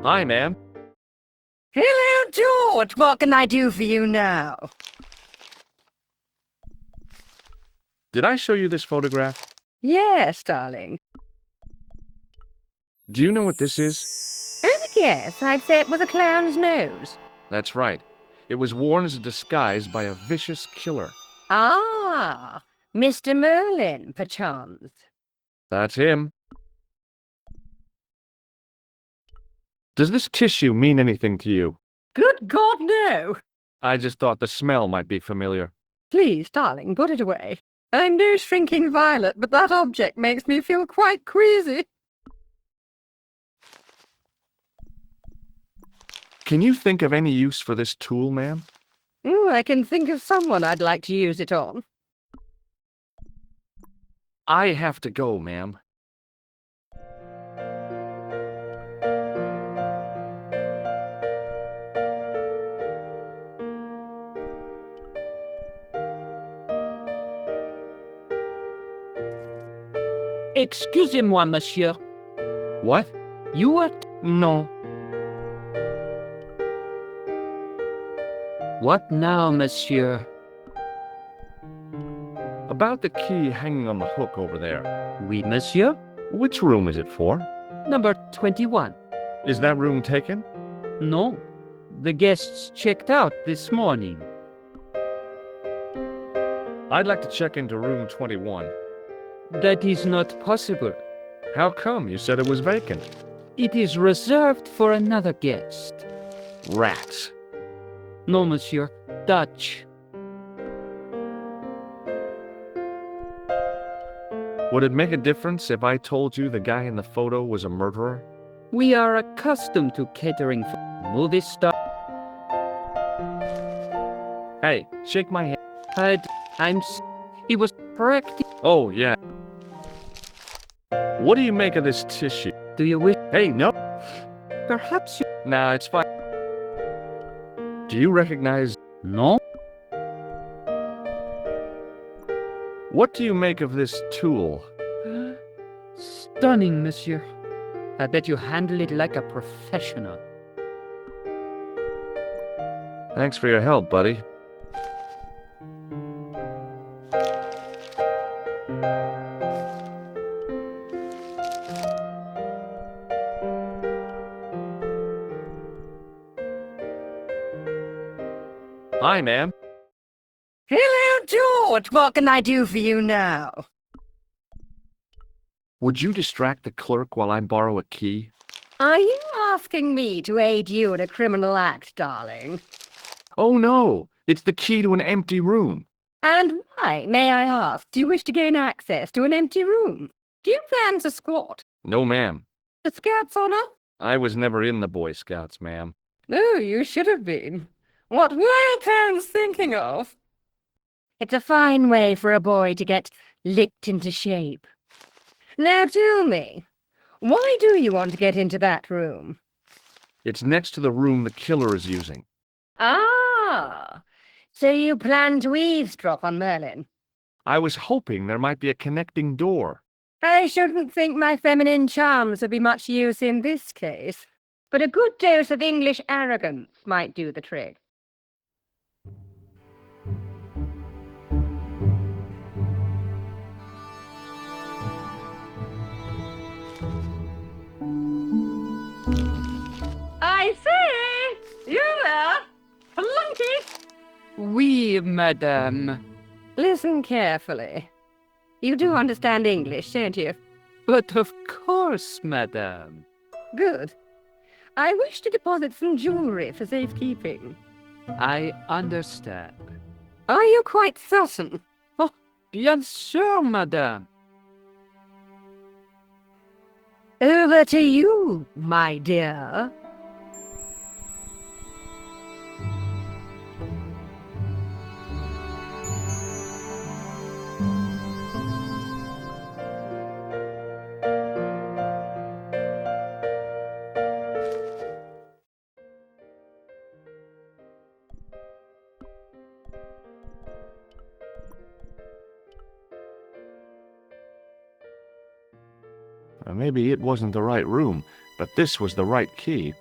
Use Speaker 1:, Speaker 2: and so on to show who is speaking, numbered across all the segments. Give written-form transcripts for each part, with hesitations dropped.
Speaker 1: Hi, ma'am.
Speaker 2: Hello, George. What can I do for you now?
Speaker 1: Did I show you this photograph?
Speaker 2: Yes, darling.
Speaker 1: Do you know what this is?
Speaker 2: Yes, I'd say it was a clown's nose.
Speaker 1: That's right. It was worn as a disguise by a vicious killer.
Speaker 2: Ah, Mr. Merlin, perchance.
Speaker 1: That's him. Does this tissue mean anything to you?
Speaker 2: Good God, no.
Speaker 1: I just thought the smell might be familiar.
Speaker 2: Please, darling, put it away. I'm no shrinking violet, but that object makes me feel quite queasy.
Speaker 1: Can you think of any use for this tool, ma'am?
Speaker 2: I can think of someone I'd like to use it on.
Speaker 1: I have to go, ma'am.
Speaker 3: Excusez-moi, monsieur.
Speaker 1: What?
Speaker 3: You are...
Speaker 1: No.
Speaker 3: What now, monsieur?
Speaker 1: About the key hanging on the hook over there.
Speaker 3: Oui, monsieur.
Speaker 1: Which room is it for?
Speaker 3: Number 21.
Speaker 1: Is that room taken?
Speaker 3: No. The guests checked out this morning.
Speaker 1: I'd like to check into room 21.
Speaker 3: That is not possible.
Speaker 1: How come? You said it was vacant.
Speaker 3: It is reserved for another guest.
Speaker 1: Rats.
Speaker 3: No, monsieur. Dutch.
Speaker 1: Would it make a difference if I told you the guy in the photo was a murderer?
Speaker 3: We are accustomed to catering for movie stars.
Speaker 1: Hey, shake my hand.
Speaker 3: He was correct.
Speaker 1: Oh, yeah. What do you make of this tissue?
Speaker 3: Do you wish...
Speaker 1: Hey, no.
Speaker 3: Perhaps you...
Speaker 1: Nah, it's fine. Do you recognize...
Speaker 3: No?
Speaker 1: What do you make of this tool?
Speaker 3: Stunning, monsieur. I bet you handle it like a professional.
Speaker 1: Thanks for your help, buddy. Hi, ma'am.
Speaker 2: Hello, George. What can I do for you now?
Speaker 1: Would you distract the clerk while I borrow a key?
Speaker 2: Are you asking me to aid you in a criminal act, darling?
Speaker 1: Oh, no. It's the key to an empty room.
Speaker 2: And why, may I ask, do you wish to gain access to an empty room? Do you plan to squat?
Speaker 1: No, ma'am.
Speaker 2: The Scouts' honor?
Speaker 1: I was never in the Boy Scouts, ma'am.
Speaker 2: No, you should have been. What were your parents thinking of? It's a fine way for a boy to get licked into shape. Now tell me, why do you want to get into that room?
Speaker 1: It's next to the room the killer is using.
Speaker 2: Ah, so you plan to eavesdrop on Merlin?
Speaker 1: I was hoping there might be a connecting door.
Speaker 2: I shouldn't think my feminine charms would be much use in this case, but a good dose of English arrogance might do the trick. I say, you there, flunky!
Speaker 3: Oui, madame.
Speaker 2: Listen carefully. You do understand English, don't you?
Speaker 3: But of course, madame.
Speaker 2: Good. I wish to deposit some jewelry for safekeeping.
Speaker 3: I understand.
Speaker 2: Are you quite certain?
Speaker 3: Oh, bien sûr, madame.
Speaker 2: Over to you, my dear.
Speaker 1: Maybe it wasn't the right room, but this was the right key.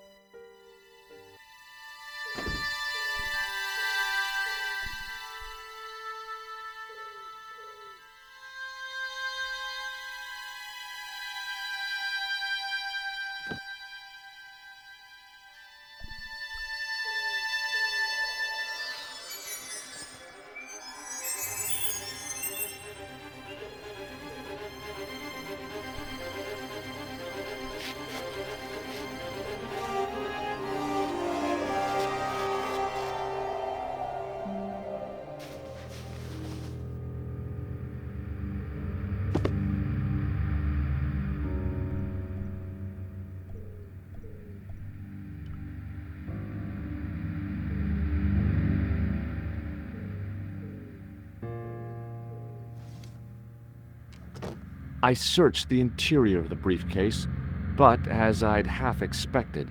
Speaker 1: I searched the interior of the briefcase, but as I'd half expected,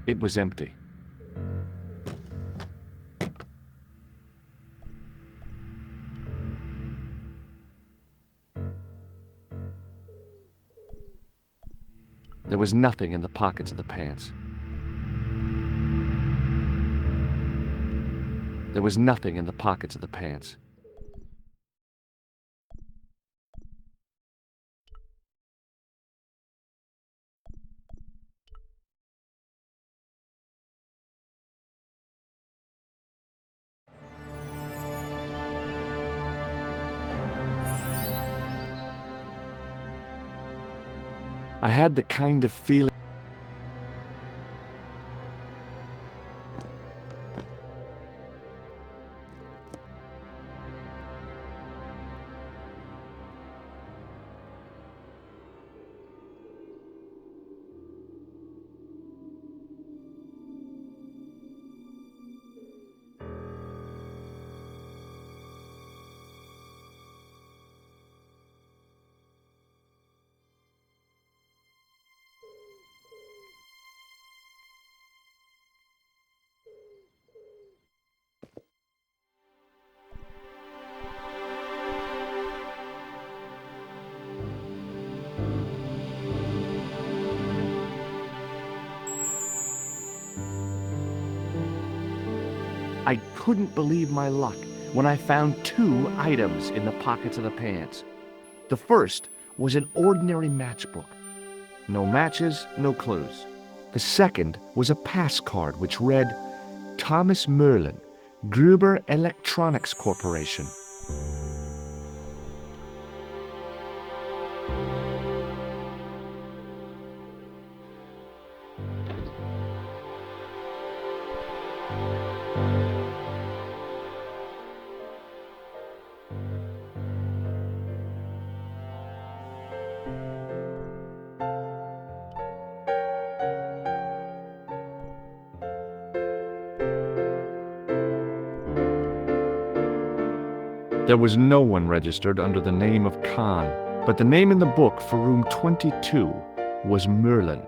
Speaker 1: it was empty. There was nothing in the pockets of the pants. There was nothing in the pockets of the pants. I had the kind of feeling. I couldn't believe my luck when I found 2 items in the pockets of the pants. The first was an ordinary matchbook. No matches, no clues. The second was a pass card which read, Thomas Merlin, Gruber Electronics Corporation. There was no one registered under the name of Khan, but the name in the book for room 22 was Merlin.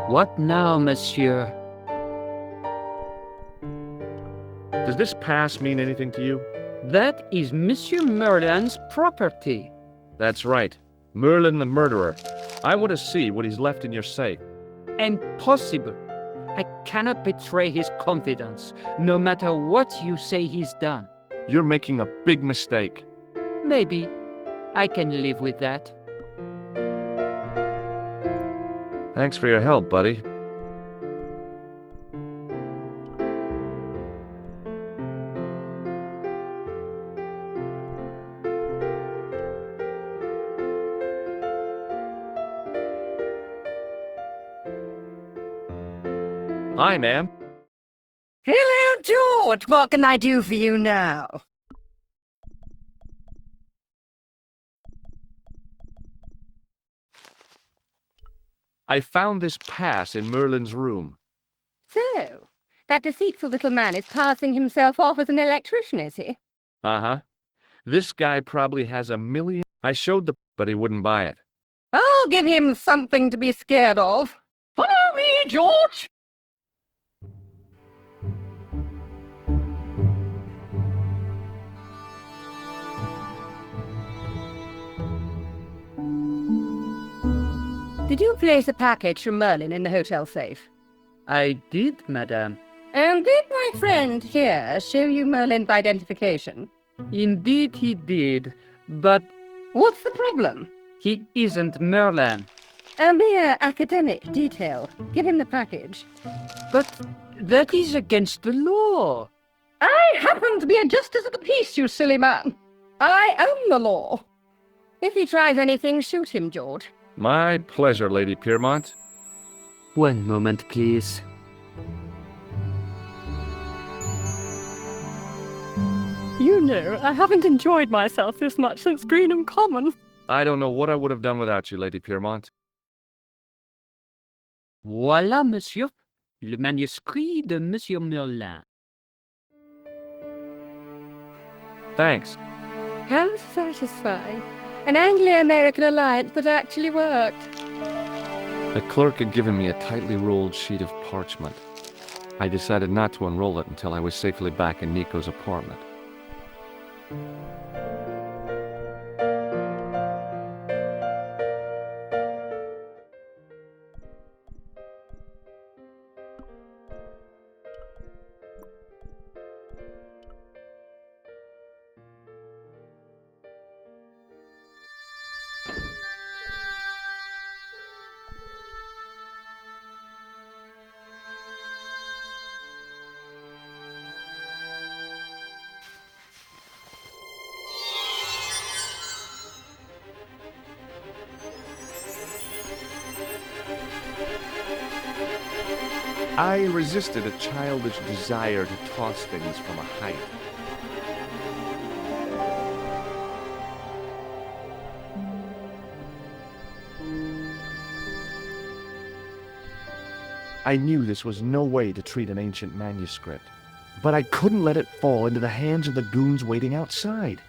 Speaker 3: What now, monsieur?
Speaker 1: Does this pass mean anything to you?
Speaker 3: That is Monsieur Merlin's property.
Speaker 1: That's right. Merlin the murderer. I want to see what he's left in your safe.
Speaker 3: Impossible. I cannot betray his confidence, no matter what you say he's done.
Speaker 1: You're making a big mistake.
Speaker 3: Maybe. I can live with that.
Speaker 1: Thanks for your help, buddy. Hi, ma'am.
Speaker 2: Hello, George. What can I do for you now?
Speaker 1: I found this pass in Merlin's room.
Speaker 2: So, that deceitful little man is passing himself off as an electrician, is he?
Speaker 1: Uh-huh. This guy probably has $1 million. I showed but he wouldn't buy it.
Speaker 2: I'll give him something to be scared of. Follow me, George! Did you place a package from Merlin in the hotel safe?
Speaker 3: I did, madame.
Speaker 2: And did my friend here show you Merlin's identification?
Speaker 3: Indeed he did, but
Speaker 2: What's the problem?
Speaker 3: he isn't Merlin.
Speaker 2: A mere academic detail. Give him the package.
Speaker 3: But that is against the law.
Speaker 2: I happen to be a justice of the peace, you silly man. I own the law. If he tries anything, shoot him, George.
Speaker 1: My pleasure, Lady Piermont.
Speaker 3: One moment, please.
Speaker 2: You know, I haven't enjoyed myself this much since Greenham Common.
Speaker 1: I don't know what I would have done without you, Lady Piermont.
Speaker 3: Voilà, monsieur, le manuscrit de Monsieur Merlin.
Speaker 1: Thanks.
Speaker 2: How satisfying. An Anglo-American alliance that actually worked.
Speaker 1: The clerk had given me a tightly rolled sheet of parchment. I decided not to unroll it until I was safely back in Nico's apartment. I resisted a childish desire to toss things from a height. I knew this was no way to treat an ancient manuscript, but I couldn't let it fall into the hands of the goons waiting outside.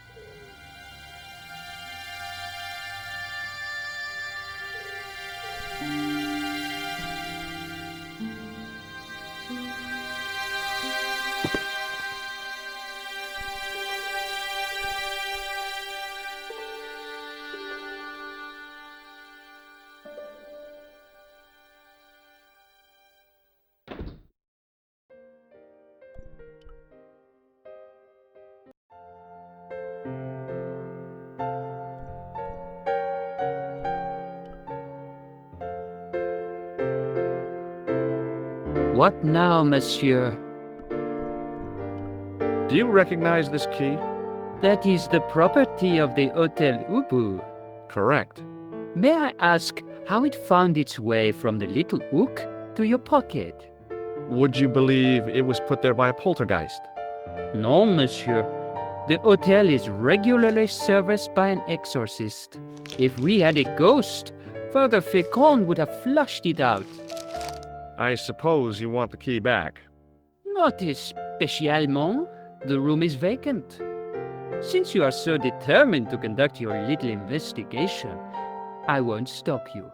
Speaker 3: What now, monsieur?
Speaker 1: Do you recognize this key?
Speaker 3: That is the property of the Hotel Ubu.
Speaker 1: Correct.
Speaker 3: May I ask how it found its way from the little hook to your pocket?
Speaker 1: Would you believe it was put there by a poltergeist?
Speaker 3: No, monsieur. The hotel is regularly serviced by an exorcist. If we had a ghost, Father Fécond would have flushed it out.
Speaker 1: I suppose you want the key back.
Speaker 3: Not especiellement. The room is vacant. Since you are so determined to conduct your little investigation, I won't stop you.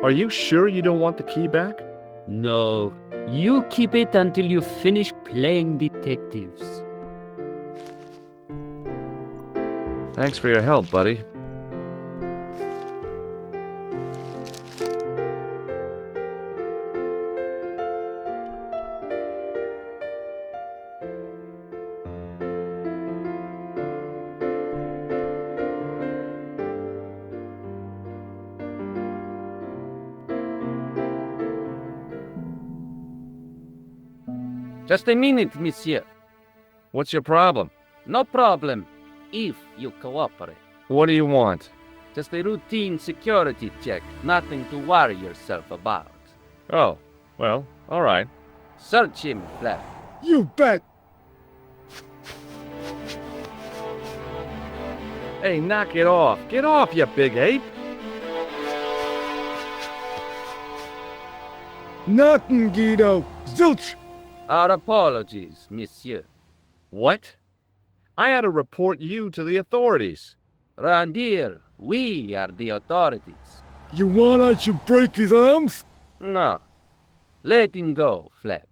Speaker 1: Are you sure you don't want the key back?
Speaker 3: No, you keep it until you finish playing detectives.
Speaker 1: Thanks for your help, buddy.
Speaker 4: Just a minute, monsieur.
Speaker 1: What's your problem?
Speaker 4: No problem, if you cooperate.
Speaker 1: What do you want?
Speaker 4: Just a routine security check, nothing to worry yourself about.
Speaker 1: Oh, well, all right.
Speaker 4: Search him, Flap.
Speaker 1: You bet! Hey, knock it off. Get off, you big ape! Nothing, Guido. Zilch!
Speaker 4: Our apologies, monsieur.
Speaker 1: What? I had to report you to the authorities.
Speaker 4: Round here, we are the authorities.
Speaker 1: You want I should break his arms?
Speaker 4: No. Let him go, Flap.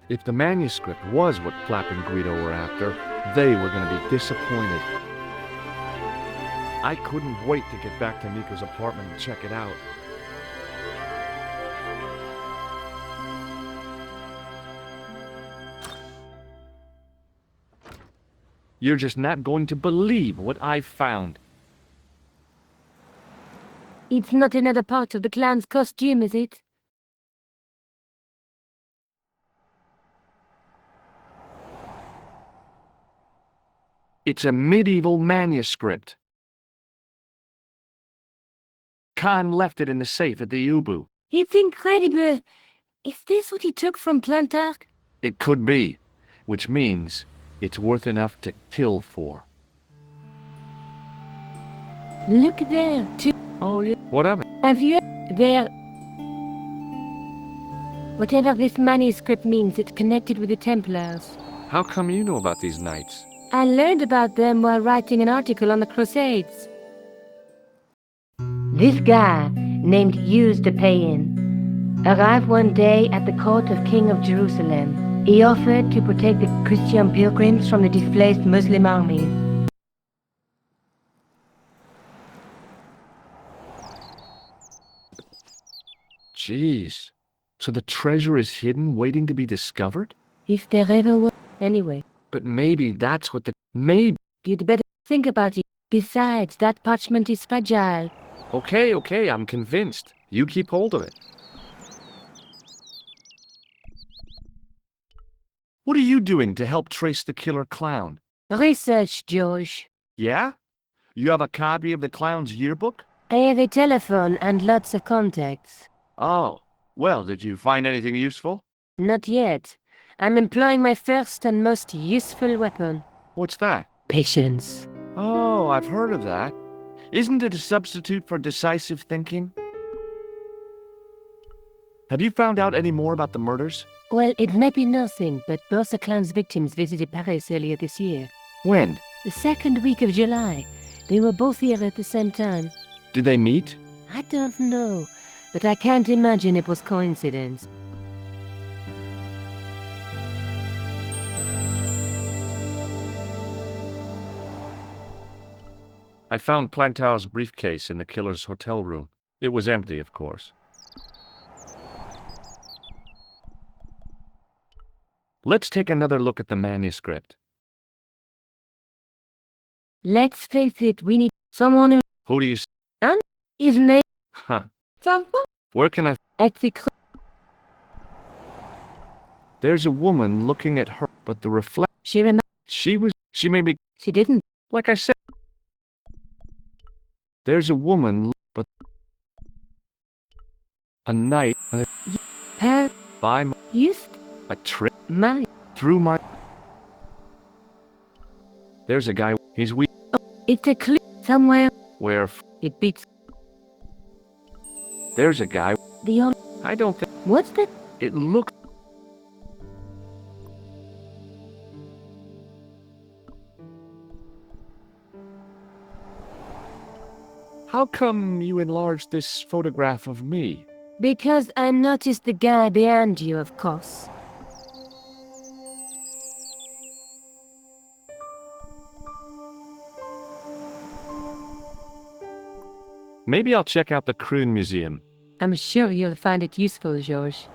Speaker 1: If the manuscript was what Flap and Guido were after, they were going to be disappointed. I couldn't wait to get back to Nico's apartment and check it out. You're just not going to believe what I found.
Speaker 2: It's not another part of the clown's costume, is it?
Speaker 1: It's a medieval manuscript. Khan left it in the safe at the Ubu.
Speaker 2: It's incredible. Is this what he took from Plantar?
Speaker 1: It could be, which means it's worth enough to kill for.
Speaker 2: Look there, too.
Speaker 1: Oh, yeah. What of it?
Speaker 2: Have you... There... Whatever this manuscript means, it's connected with the Templars.
Speaker 1: How come you know about these knights?
Speaker 2: I learned about them while writing an article on the Crusades. This guy, named Hughes de Payen, arrived one day at the court of King of Jerusalem. He offered to protect the Christian pilgrims from the displaced Muslim army.
Speaker 1: Jeez. So the treasure is hidden, waiting to be discovered?
Speaker 2: If there ever was... Anyway,
Speaker 1: But maybe that's what the... Maybe...
Speaker 2: you'd better think about it. Besides, that parchment is fragile.
Speaker 1: Okay, I'm convinced. You keep hold of it. What are you doing to help trace the killer clown?
Speaker 2: Research, George.
Speaker 1: Yeah? You have a copy of the clown's yearbook?
Speaker 2: I have a telephone and lots of contacts.
Speaker 1: Oh, well, did you find anything useful?
Speaker 2: Not yet. I'm employing my first and most useful weapon.
Speaker 1: What's that?
Speaker 2: Patience.
Speaker 1: Oh, I've heard of that. Isn't it a substitute for decisive thinking? Have you found out any more about the murders?
Speaker 2: Well, it may be nothing, but both the clown's victims visited Paris earlier this year.
Speaker 1: When?
Speaker 2: The second week of July. They were both here at the same time.
Speaker 1: Did they meet?
Speaker 2: I don't know, but I can't imagine it was coincidence.
Speaker 1: I found Plantar's briefcase in the killer's hotel room. It was empty, of course. Let's take another look at the manuscript.
Speaker 2: Let's face it, we need someone who...
Speaker 1: Who do you...
Speaker 2: His name...
Speaker 1: Huh.
Speaker 2: Someone...
Speaker 1: Where can I...
Speaker 2: At the...
Speaker 1: There's a woman looking at her, but the reflect...
Speaker 2: She remembered...
Speaker 1: She made me...
Speaker 2: She didn't.
Speaker 1: Like I said... There's a woman, but... A knight...
Speaker 2: Her...
Speaker 1: By my...
Speaker 2: Used...
Speaker 1: A trick...
Speaker 2: My...
Speaker 1: Through my... There's a guy... He's weak...
Speaker 2: It's a clue somewhere.
Speaker 1: Where...
Speaker 2: It beats...
Speaker 1: There's a guy...
Speaker 2: The old...
Speaker 1: I don't think...
Speaker 2: What's that?
Speaker 1: It looks... How come you enlarged this photograph of me?
Speaker 2: Because I noticed the guy behind you, of course.
Speaker 1: Maybe I'll check out the Kroon Museum.
Speaker 2: I'm sure you'll find it useful, George.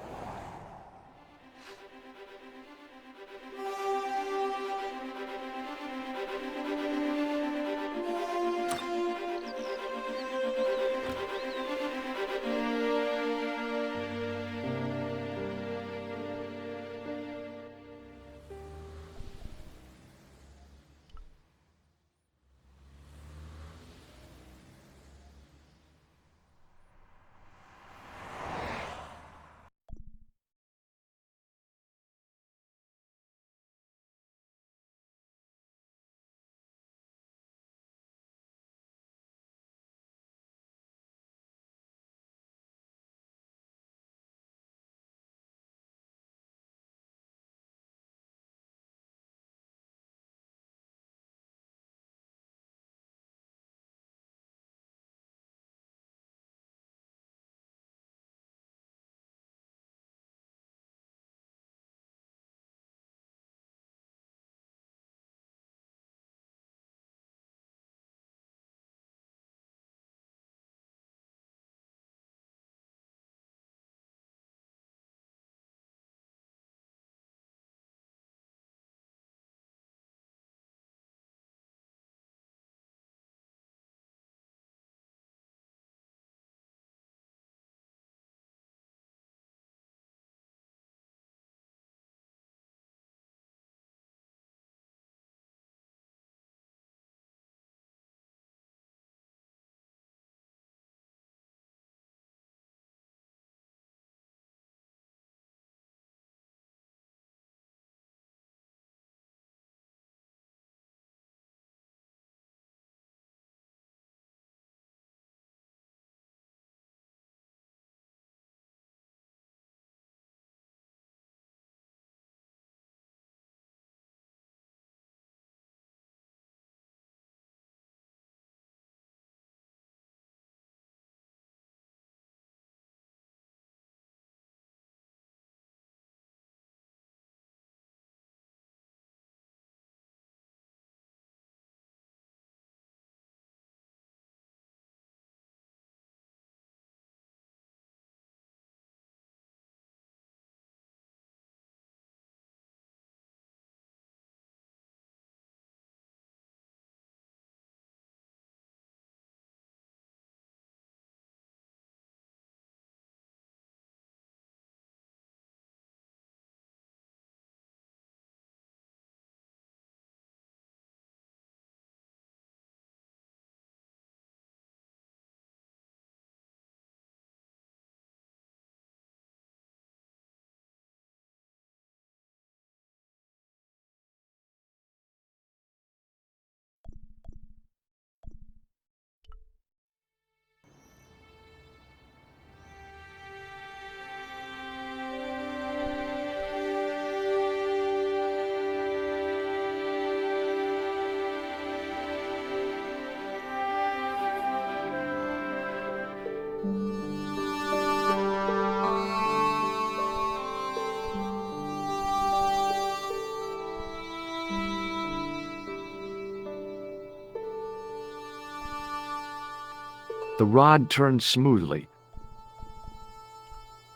Speaker 1: The rod turned smoothly.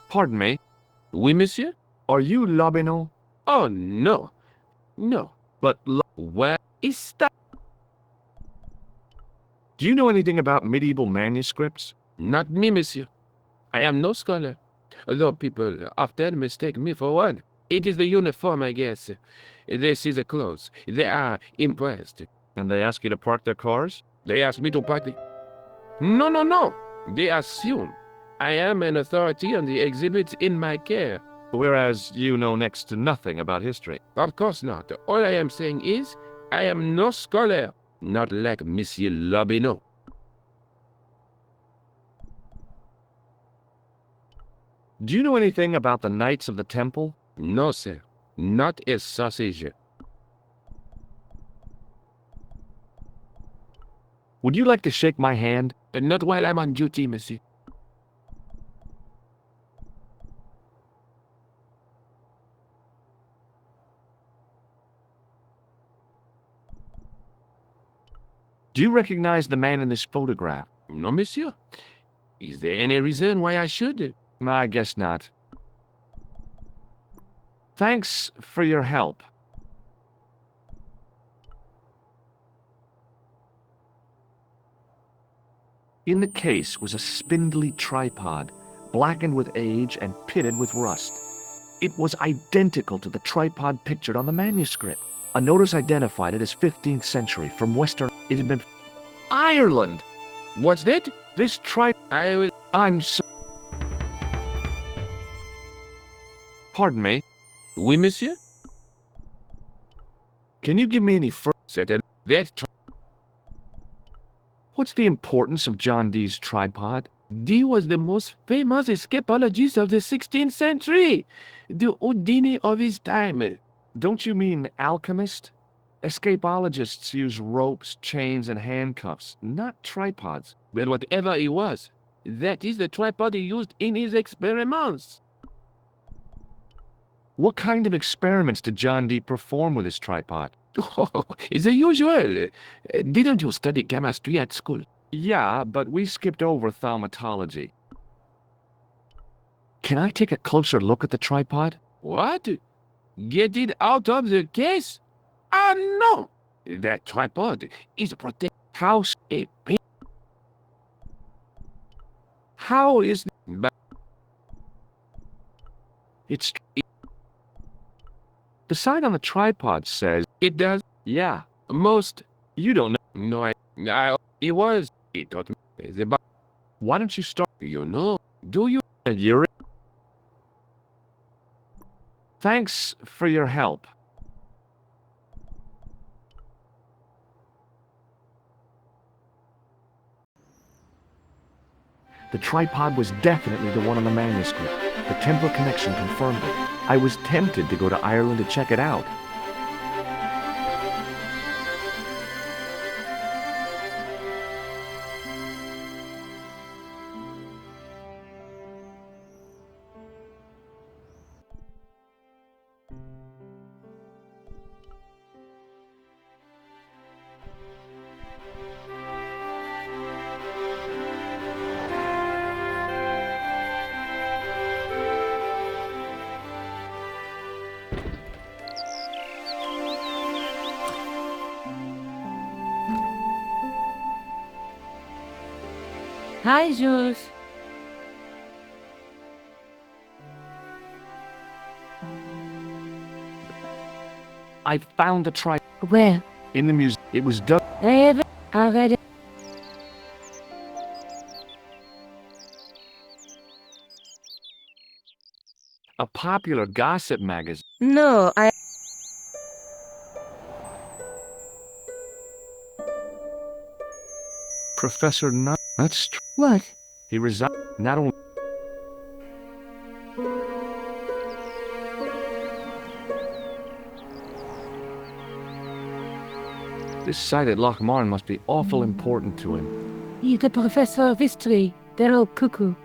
Speaker 1: Pardon me,
Speaker 4: Oui, monsieur?
Speaker 1: are you Lobineau?
Speaker 4: Oh, no. No.
Speaker 1: But
Speaker 4: Where is that?
Speaker 1: do you know anything about medieval manuscripts?
Speaker 4: Not me, monsieur. I am no scholar. Although people often mistake me for one. It is the uniform, I guess. They see the clothes. They are impressed.
Speaker 1: And they ask you to park their cars?
Speaker 4: They ask me to park the... No, no, no. They assume I am an authority on the exhibits in my care.
Speaker 1: Whereas you know next to nothing about history.
Speaker 4: Of course not. All I am saying is, I am no scholar. Not like Monsieur Lobineau.
Speaker 1: Do you know anything about the Knights of the Temple?
Speaker 4: No, sir. Not a sausage.
Speaker 1: Would you like to shake my hand?
Speaker 4: Not while I'm on duty, monsieur.
Speaker 1: Do you recognize the man in this photograph?
Speaker 4: No, monsieur. Is there any reason why I should?
Speaker 1: I guess not. Thanks for your help. In the case was a spindly tripod, blackened with age and pitted with rust. It was identical to the tripod pictured on the manuscript. A notice identified it as 15th century from Western. It had been Ireland.
Speaker 4: What's that?
Speaker 1: This
Speaker 4: I will...
Speaker 1: I'm so. Pardon me.
Speaker 4: Oui, monsieur?
Speaker 1: Can you give me any further?
Speaker 4: Certain. That...
Speaker 1: What's the importance of John Dee's tripod?
Speaker 4: Dee was the most famous escapologist of the 16th century. The Houdini of his time.
Speaker 1: Don't you mean alchemist? Escapologists use ropes, chains, and handcuffs, not tripods.
Speaker 4: Well, whatever he was, that is the tripod he used in his experiments.
Speaker 1: What kind of experiments did John Dee perform with his tripod?
Speaker 4: Oh, the usual. Didn't you study chemistry at school?
Speaker 1: Yeah, but we skipped over thaumatology. Can I take a closer look at the tripod?
Speaker 4: What? Get it out of the case? Ah, no! That tripod is protected.
Speaker 1: How is
Speaker 4: But
Speaker 1: it's the sign on the tripod says
Speaker 4: it does
Speaker 1: yeah.
Speaker 4: most.
Speaker 1: You don't know.
Speaker 4: No, it was. It taught me about.
Speaker 1: Why don't you start?
Speaker 4: You know? Do you?
Speaker 1: You're Thanks for your help. The tripod was definitely the one on the manuscript. The Templar connection confirmed it. I was tempted to go to Ireland to check it out.
Speaker 2: Hi, Jules.
Speaker 1: I found the tripod
Speaker 2: Where?
Speaker 1: in the museum. It was dug.
Speaker 2: I haven't. I read it.
Speaker 1: A popular gossip magazine.
Speaker 2: No, I.
Speaker 1: Professor Nut. That's true.
Speaker 2: What?
Speaker 1: He resigned. Not only. This site at Lochmarn must be awful important to him.
Speaker 2: He's a professor of history. They're all cuckoo.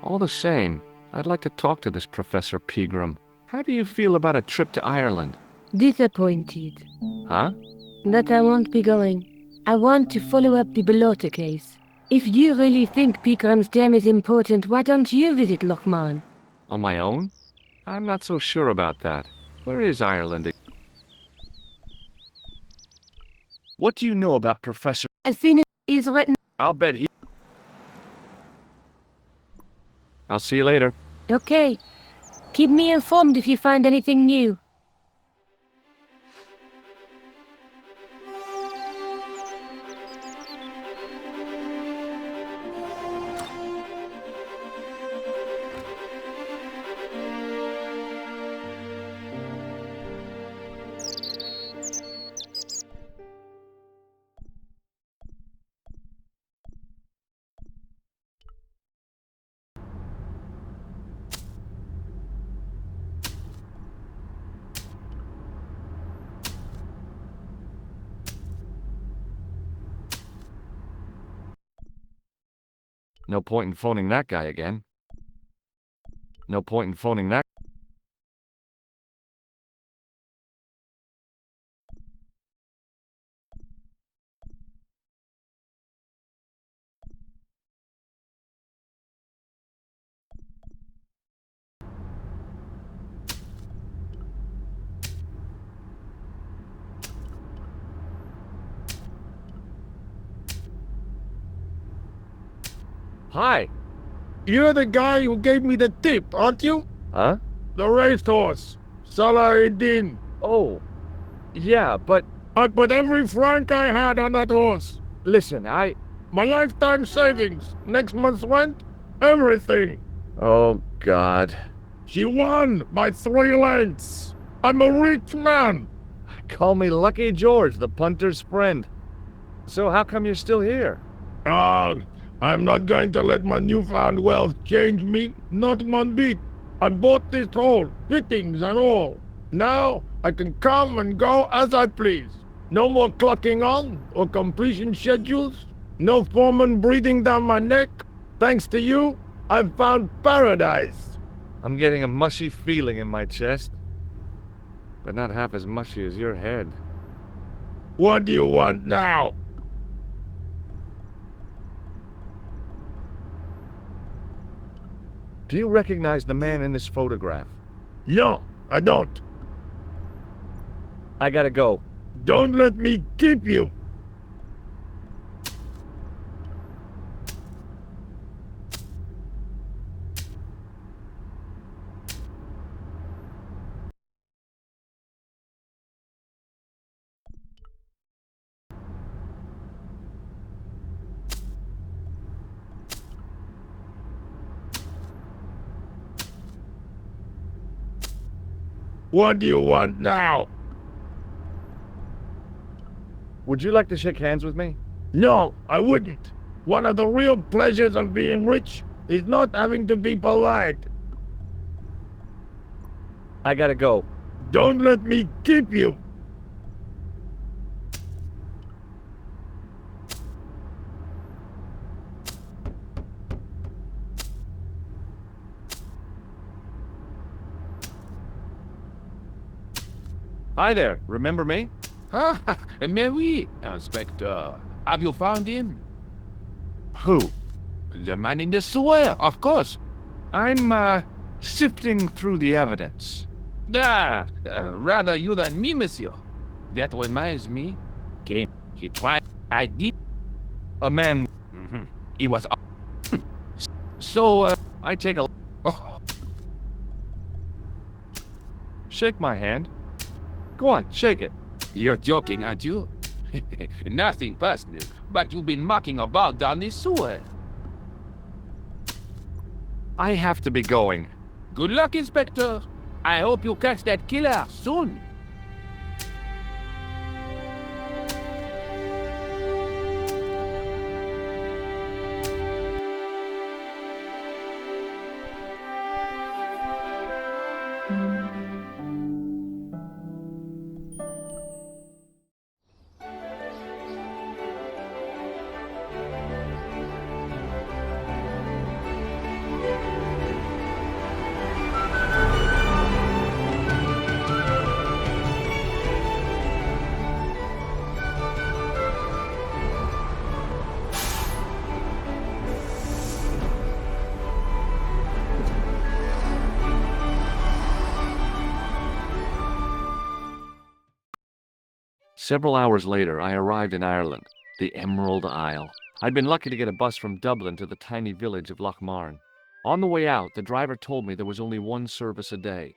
Speaker 1: All the same, I'd like to talk to this Professor Pegram. How do you feel about a trip to Ireland?
Speaker 2: Disappointed.
Speaker 1: Huh?
Speaker 2: That I won't be going. I want to follow up the Bellotta case. If you really think Pikram's Dam is important, why don't you visit Lochmarn?
Speaker 1: On my own? I'm not so sure about that. Where is Ireland? What do you know about Professor?
Speaker 2: As soon as he's written...
Speaker 1: I'll bet he... I'll see you later.
Speaker 2: Okay. Keep me informed if you find anything new.
Speaker 1: No point in phoning that guy again. No point in phoning that... Hi.
Speaker 4: You're the guy who gave me the tip, aren't you?
Speaker 1: Huh?
Speaker 4: The racehorse. Salah-ed-Din.
Speaker 1: Oh. Yeah, but...
Speaker 4: I put every franc I had on that horse.
Speaker 1: Listen,
Speaker 4: My lifetime savings, next month's rent, everything.
Speaker 1: Oh, God.
Speaker 4: She won by 3 lengths. I'm a rich man.
Speaker 1: Call me Lucky George, the punter's friend. So how come you're still here?
Speaker 4: Ah, I'm not going to let my newfound wealth change me, not one bit. I bought this hole, fittings and all. Now I can come and go as I please. No more clocking on or completion schedules. No foreman breathing down my neck. Thanks to you, I've found paradise.
Speaker 1: I'm getting a mushy feeling in my chest. But not half as mushy as your head.
Speaker 4: What do you want now?
Speaker 1: Do you recognize the man in this photograph?
Speaker 4: No, I don't.
Speaker 1: I gotta go.
Speaker 4: Don't let me keep you. What do you want now?
Speaker 1: Would you like to shake hands with me?
Speaker 4: No, I wouldn't. One of the real pleasures of being rich is not having to be polite.
Speaker 1: I gotta go.
Speaker 4: Don't let me keep you.
Speaker 1: Hi there, remember me?
Speaker 4: Ah, mais oui, Inspector. Have you found him?
Speaker 1: Who?
Speaker 4: The man in the sewer, of course.
Speaker 1: I'm, sifting through the evidence.
Speaker 4: Rather you than me, monsieur. That reminds me. He tried. I did.
Speaker 1: A man...
Speaker 4: He was... So,
Speaker 1: I take a...
Speaker 4: oh,
Speaker 1: Shake my hand. Go on, shake it.
Speaker 4: you're joking, aren't you? Nothing personal, but you've been mucking about down this sewer.
Speaker 1: I have to be going.
Speaker 4: Good luck, Inspector. I hope you catch that killer soon.
Speaker 1: Several hours later, I arrived in Ireland, the Emerald Isle. I'd been lucky to get a bus from Dublin to the tiny village of Lochmarn. On the way out, the driver told me there was only one service a day.